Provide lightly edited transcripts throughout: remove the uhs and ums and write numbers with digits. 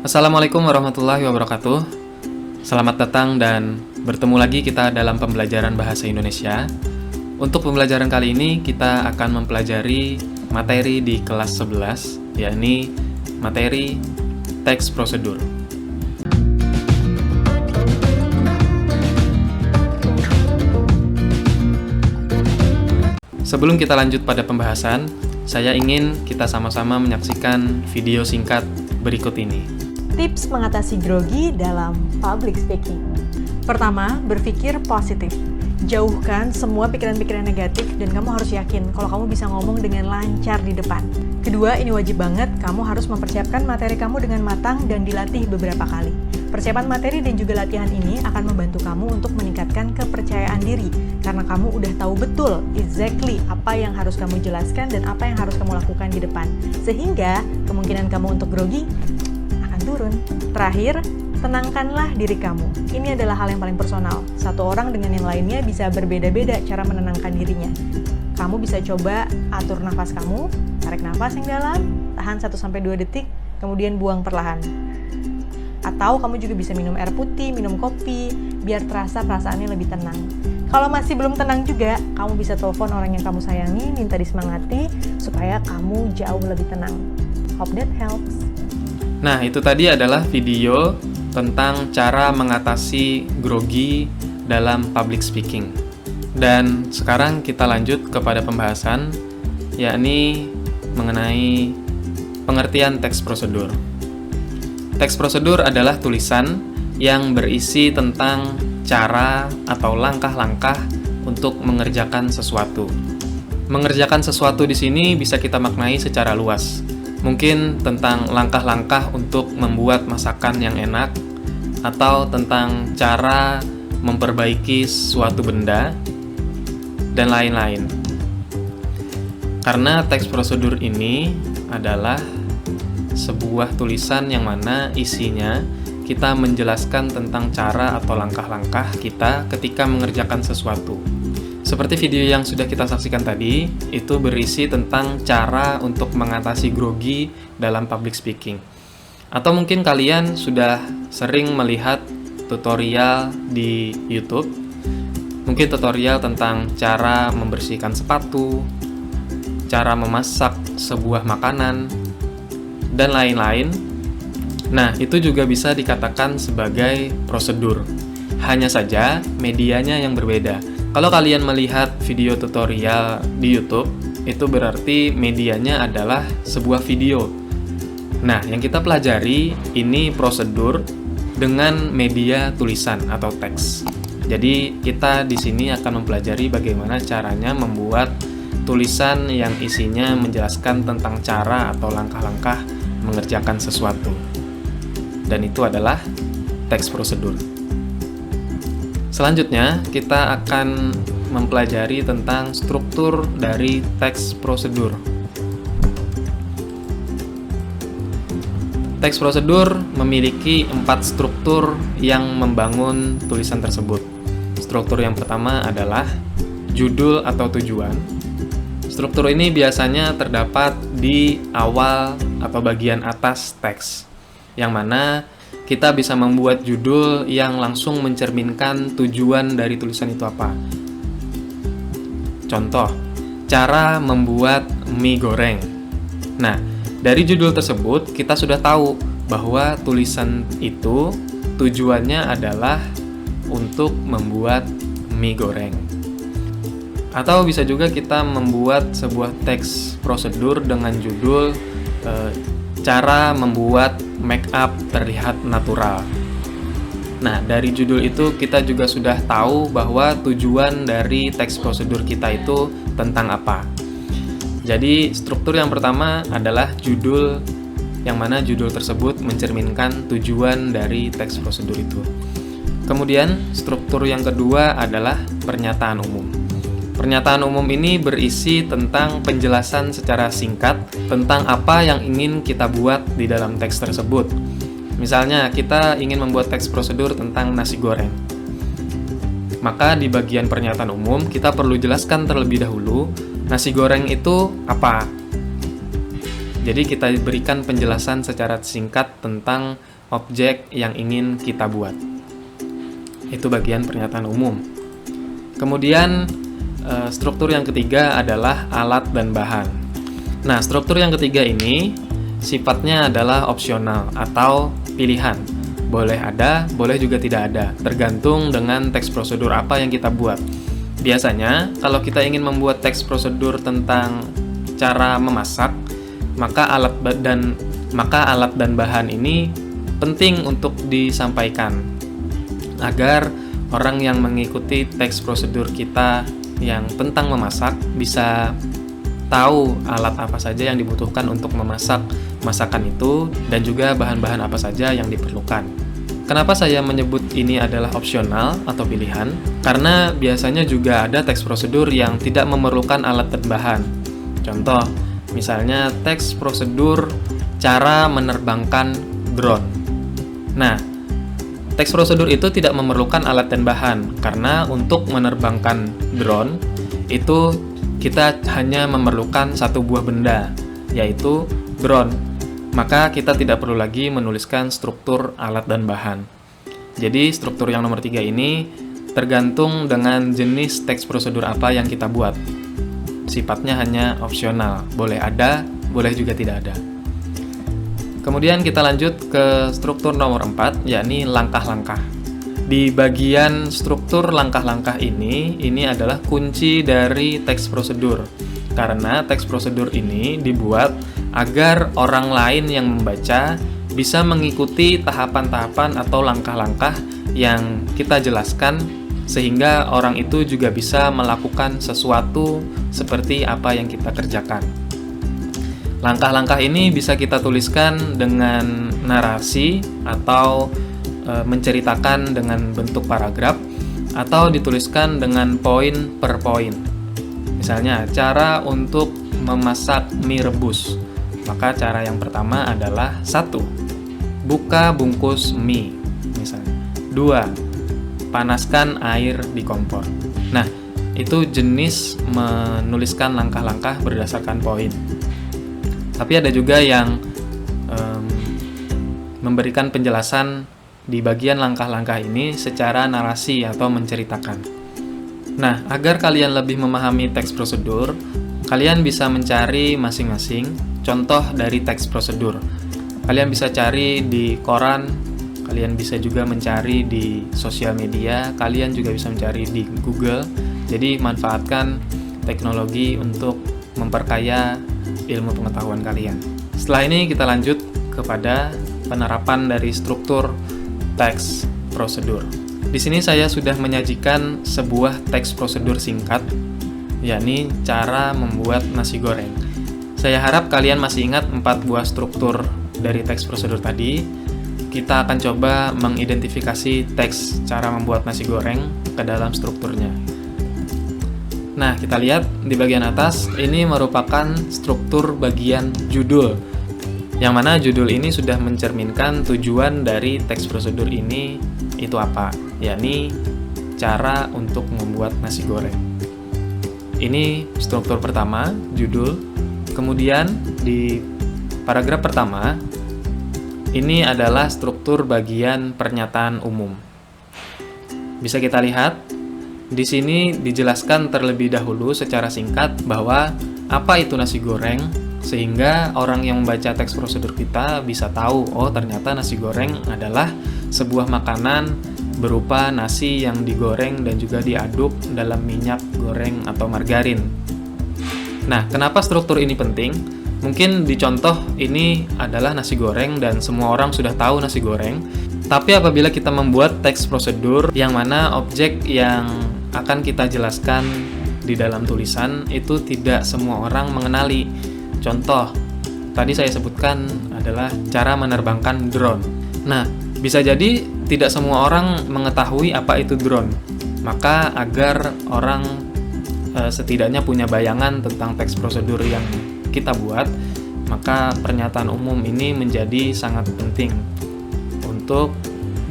Assalamualaikum warahmatullahi wabarakatuh. Selamat datang dan bertemu lagi kita dalam pembelajaran bahasa Indonesia. Untuk pembelajaran kali ini kita akan mempelajari materi di kelas 11, yakni materi teks prosedur. Sebelum kita lanjut pada pembahasan, saya ingin kita sama-sama menyaksikan video singkat berikut ini. Tips mengatasi grogi dalam public speaking. Pertama, berpikir positif. Jauhkan semua pikiran-pikiran negatif dan kamu harus yakin kalau kamu bisa ngomong dengan lancar di depan. Kedua, ini wajib banget, kamu harus mempersiapkan materi kamu dengan matang dan dilatih beberapa kali. Persiapan materi dan juga latihan ini akan membantu kamu untuk meningkatkan kepercayaan diri karena kamu udah tahu betul exactly apa yang harus kamu jelaskan dan apa yang harus kamu lakukan di depan. Sehingga kemungkinan kamu untuk grogi turun. Terakhir, tenangkanlah diri kamu. Ini adalah hal yang paling personal. Satu orang dengan yang lainnya bisa berbeda-beda cara menenangkan dirinya. Kamu bisa coba atur nafas kamu, tarik nafas yang dalam, tahan 1-2 detik, kemudian buang perlahan. Atau kamu juga bisa minum air putih, minum kopi, biar terasa perasaannya lebih tenang. Kalau masih belum tenang juga, kamu bisa telepon orang yang kamu sayangi, minta disemangati, supaya kamu jauh lebih tenang. Hope that helps. Nah, itu tadi adalah video tentang cara mengatasi grogi dalam public speaking. Dan sekarang kita lanjut kepada pembahasan, yakni mengenai pengertian teks prosedur. Teks prosedur adalah tulisan yang berisi tentang cara atau langkah-langkah untuk mengerjakan sesuatu. Mengerjakan sesuatu di sini bisa kita maknai secara luas. Mungkin tentang langkah-langkah untuk membuat masakan yang enak, atau tentang cara memperbaiki suatu benda, dan lain-lain. Karena teks prosedur ini adalah sebuah tulisan yang mana isinya kita menjelaskan tentang cara atau langkah-langkah kita ketika mengerjakan sesuatu. Seperti video yang sudah kita saksikan tadi, itu berisi tentang cara untuk mengatasi grogi dalam public speaking. Atau mungkin kalian sudah sering melihat tutorial di YouTube, mungkin tutorial tentang cara membersihkan sepatu, cara memasak sebuah makanan, dan lain-lain. Nah, itu juga bisa dikatakan sebagai prosedur. Hanya saja medianya yang berbeda. Kalau kalian melihat video tutorial di YouTube, itu berarti medianya adalah sebuah video. Nah, yang kita pelajari ini prosedur dengan media tulisan atau teks. Jadi, kita di sini akan mempelajari bagaimana caranya membuat tulisan yang isinya menjelaskan tentang cara atau langkah-langkah mengerjakan sesuatu. Dan itu adalah teks prosedur. Selanjutnya, kita akan mempelajari tentang struktur dari teks prosedur. Teks prosedur memiliki 4 struktur yang membangun tulisan tersebut. Struktur yang pertama adalah judul atau tujuan. Struktur ini biasanya terdapat di awal atau bagian atas teks, yang mana kita bisa membuat judul yang langsung mencerminkan tujuan dari tulisan itu apa. Contoh, cara membuat mie goreng. Nah, dari judul tersebut kita sudah tahu bahwa tulisan itu tujuannya adalah untuk membuat mie goreng. Atau bisa juga kita membuat sebuah teks prosedur dengan judul cara membuat make up terlihat natural. Nah, dari judul itu kita juga sudah tahu bahwa tujuan dari teks prosedur kita itu tentang apa. Jadi, struktur yang pertama adalah judul, yang mana judul tersebut mencerminkan tujuan dari teks prosedur itu. Kemudian, struktur yang kedua adalah pernyataan umum. Pernyataan umum ini berisi tentang penjelasan secara singkat tentang apa yang ingin kita buat di dalam teks tersebut. Misalnya, kita ingin membuat teks prosedur tentang nasi goreng. Maka di bagian pernyataan umum, kita perlu jelaskan terlebih dahulu, nasi goreng itu apa? Jadi kita berikan penjelasan secara singkat tentang objek yang ingin kita buat. Itu bagian pernyataan umum. Kemudian struktur yang ketiga adalah alat dan bahan. Nah, struktur yang ketiga ini sifatnya adalah opsional atau pilihan. Boleh ada, boleh juga tidak ada, tergantung dengan teks prosedur apa yang kita buat. Biasanya, kalau kita ingin membuat teks prosedur tentang cara memasak, maka alat dan bahan ini penting untuk disampaikan agar orang yang mengikuti teks prosedur kita yang tentang memasak bisa tahu alat apa saja yang dibutuhkan untuk memasak masakan itu dan juga bahan-bahan apa saja yang diperlukan. Kenapa saya menyebut ini adalah opsional atau pilihan? Karena biasanya juga ada teks prosedur yang tidak memerlukan alat dan bahan. Contoh, misalnya teks prosedur cara menerbangkan drone. Nah, teks prosedur itu tidak memerlukan alat dan bahan, karena untuk menerbangkan drone, itu kita hanya memerlukan satu buah benda, yaitu drone. Maka kita tidak perlu lagi menuliskan struktur alat dan bahan. Jadi struktur yang nomor 3 ini tergantung dengan jenis teks prosedur apa yang kita buat. Sifatnya hanya opsional, boleh ada, boleh juga tidak ada. Kemudian kita lanjut ke struktur nomor 4, yakni langkah-langkah. Di bagian struktur langkah-langkah ini adalah kunci dari teks prosedur. Karena teks prosedur ini dibuat agar orang lain yang membaca bisa mengikuti tahapan-tahapan atau langkah-langkah yang kita jelaskan sehingga orang itu juga bisa melakukan sesuatu seperti apa yang kita kerjakan. Langkah-langkah ini bisa kita tuliskan dengan narasi atau menceritakan dengan bentuk paragraf atau dituliskan dengan poin per poin. Misalnya, cara untuk memasak mie rebus. Maka cara yang pertama adalah 1. Buka bungkus mie, misalnya. 2. Panaskan air di kompor. Nah, itu jenis menuliskan langkah-langkah berdasarkan poin. Tapi ada juga yang memberikan penjelasan di bagian langkah-langkah ini secara narasi atau menceritakan. Nah, agar kalian lebih memahami teks prosedur, kalian bisa mencari masing-masing contoh dari teks prosedur. Kalian bisa cari di koran, kalian bisa juga mencari di sosial media, kalian juga bisa mencari di Google. Jadi, manfaatkan teknologi untuk memperkaya ilmu pengetahuan kalian. Setelah ini kita lanjut kepada penerapan dari struktur teks prosedur. Di sini saya sudah menyajikan sebuah teks prosedur singkat, yakni cara membuat nasi goreng. Saya harap kalian masih ingat 4 buah struktur dari teks prosedur tadi. Kita akan coba mengidentifikasi teks cara membuat nasi goreng ke dalam strukturnya. Nah, kita lihat di bagian atas, ini merupakan struktur bagian judul, yang mana judul ini sudah mencerminkan tujuan dari teks prosedur ini itu apa, yakni cara untuk membuat nasi goreng. Ini struktur pertama, judul. Kemudian di paragraf pertama, ini adalah struktur bagian pernyataan umum. Bisa kita lihat, di sini dijelaskan terlebih dahulu secara singkat bahwa apa itu nasi goreng, sehingga orang yang membaca teks prosedur kita bisa tahu, oh ternyata nasi goreng adalah sebuah makanan berupa nasi yang digoreng dan juga diaduk dalam minyak goreng atau margarin. Nah, kenapa struktur ini penting? Mungkin dicontoh ini adalah nasi goreng dan semua orang sudah tahu nasi goreng. Tapi apabila kita membuat teks prosedur yang mana objek yang akan kita jelaskan di dalam tulisan itu tidak semua orang mengenali. Contoh, tadi saya sebutkan adalah cara menerbangkan drone. Nah, bisa jadi tidak semua orang mengetahui apa itu drone. Maka agar orang setidaknya punya bayangan tentang teks prosedur yang kita buat, maka pernyataan umum ini menjadi sangat penting untuk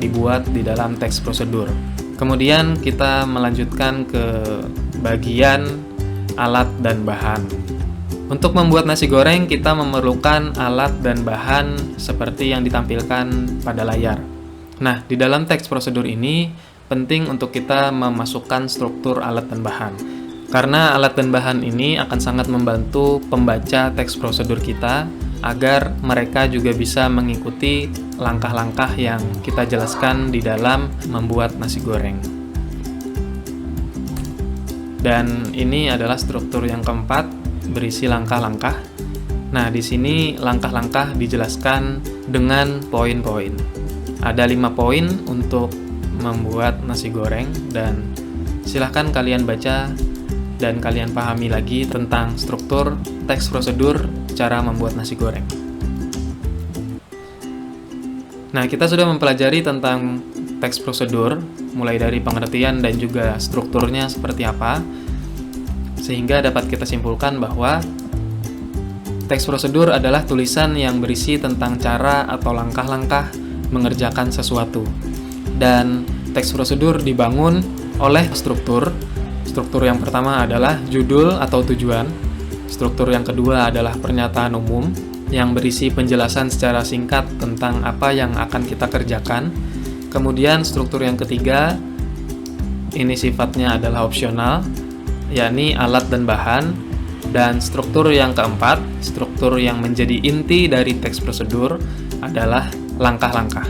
dibuat di dalam teks prosedur. Kemudian kita melanjutkan ke bagian alat dan bahan. Untuk membuat nasi goreng, kita memerlukan alat dan bahan seperti yang ditampilkan pada layar. Nah, di dalam teks prosedur ini, penting untuk kita memasukkan struktur alat dan bahan. Karena alat dan bahan ini akan sangat membantu pembaca teks prosedur kita, agar mereka juga bisa mengikuti langkah-langkah yang kita jelaskan di dalam membuat nasi goreng. Dan ini adalah struktur yang keempat, berisi langkah-langkah. Nah, di sini langkah-langkah dijelaskan dengan poin-poin. Ada 5 poin untuk membuat nasi goreng, dan silahkan kalian baca dan kalian pahami lagi tentang struktur teks prosedur cara membuat nasi goreng. Nah, kita sudah mempelajari tentang teks prosedur, mulai dari pengertian dan juga strukturnya seperti apa, sehingga dapat kita simpulkan bahwa teks prosedur adalah tulisan yang berisi tentang cara atau langkah-langkah mengerjakan sesuatu. Dan teks prosedur dibangun oleh struktur. Struktur yang pertama adalah judul atau tujuan. Struktur yang kedua adalah pernyataan umum yang berisi penjelasan secara singkat tentang apa yang akan kita kerjakan. Kemudian struktur yang ketiga, ini sifatnya adalah opsional, yakni alat dan bahan. Dan struktur yang keempat, struktur yang menjadi inti dari teks prosedur adalah langkah-langkah.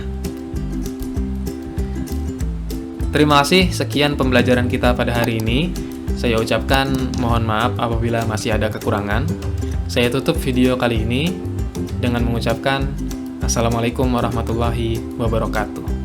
Terima kasih, sekian pembelajaran kita pada hari ini. Saya ucapkan mohon maaf apabila masih ada kekurangan. Saya tutup video kali ini dengan mengucapkan Assalamualaikum warahmatullahi wabarakatuh.